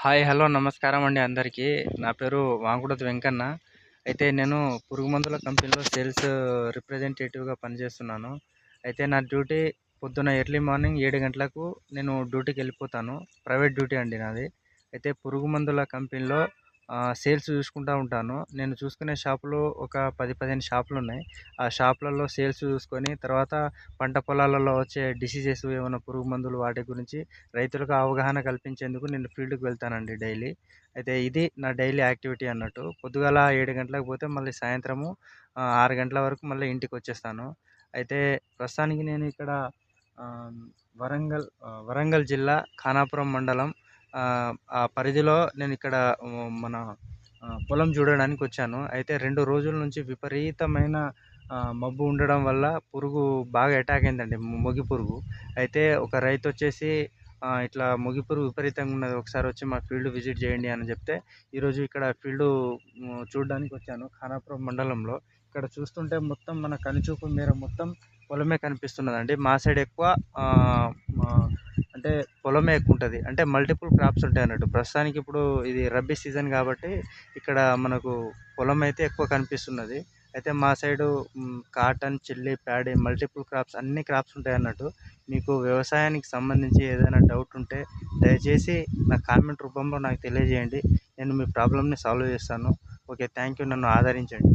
Hi hello నమస్కారం అండి అందరికీ. నా పేరు వాంకుడతి వెంకన్న. అయితే నేను పురుగు మందుల కంపెనీలో సేల్స్ రిప్రజెంటేటివ్గా పనిచేస్తున్నాను. అయితే నా డ్యూటీ పొద్దున ఎర్లీ మార్నింగ్ 7 గంటలకు నేను డ్యూటీకి వెళ్ళిపోతాను. ప్రైవేట్ డ్యూటీ అండి నాది. అయితే పురుగు మందుల కంపెనీలో సేల్స్ చూసుకుంటూ ఉంటాను. నేను చూసుకునే షాపులు ఒక 10-15 షాపులు ఉన్నాయి. ఆ షాపులలో సేల్స్ చూసుకొని తర్వాత పంట పొలాలలో వచ్చే డిసీజెస్ ఏమైనా పురుగు మందులు వాటి గురించి రైతులకు అవగాహన కల్పించేందుకు నేను ఫీల్డ్‌కి వెళ్తానండి డైలీ. అయితే ఇది నా డైలీ యాక్టివిటీ అన్నట్టు. పొద్దుగాల 7 గంటలకు పోతే మళ్ళీ సాయంత్రము 6 గంటల వరకు మళ్ళీ ఇంటికొచ్చేస్తాను. అయితే ప్రస్తుతానికి నేను ఇక్కడ ఆహ్, వరంగల్ జిల్లా ఖానాపురం మండలం ఆ పరిధిలో నేనిక్కడ మన పొలం చూడడానికొచ్చాను. అయితే 2 రోజుల నుంచి విపరీతమైన మబ్బు ఉండడం వల్ల పురుగు బాగా అటాక్ అయిందండి. మొగి పురుగు. అయితే ఒక రైతొచ్చేసి ఇట్లా మొగి పురుగు విపరీతంగా ఉన్నది. ఒకసారి వచ్చి మా ఫీల్డ్ విజిట్ చేయండి అని చెప్తే, ఈరోజు ఇక్కడ ఫీల్డు చూడ్డానికొచ్చాను ఖానాపురం మండలంలో. ఇక్కడ చూస్తుంటే మొత్తం మన కనుచూపు మేర మొత్తం పొలమే కనిపిస్తున్నదండి. మా సైడ్ ఎక్కువ ఆహ్, మా అంటే పొలమే ఎక్కువుంటది. అంటే మల్టిపుల్ క్రాప్స్ ఉంటాయన్నట్టు. ప్రస్తుతానికి ఇప్పుడు ఇది రబ్బీ సీజన్ కాబట్టి ఇక్కడ మనకు పొలం అయితే ఎక్కువ కనిపిస్తున్నది. అయితే మా side cotton, chilli, paddy multiple crops అన్ని క్రాప్స్ ఉంటాయన్నట్టు. మీకు వ్యవసాయానికి సంబంధించి ఏదైనా డౌట్ ఉంటే దయచేసి నా కామెంట్ రూపంలో నాకు తెలియజేయండి. నేను మీ ప్రాబ్లమ్‌ని సాల్వ్ చేస్తాను. ఓకే. Thank you. నన్ను ఆదరించండి.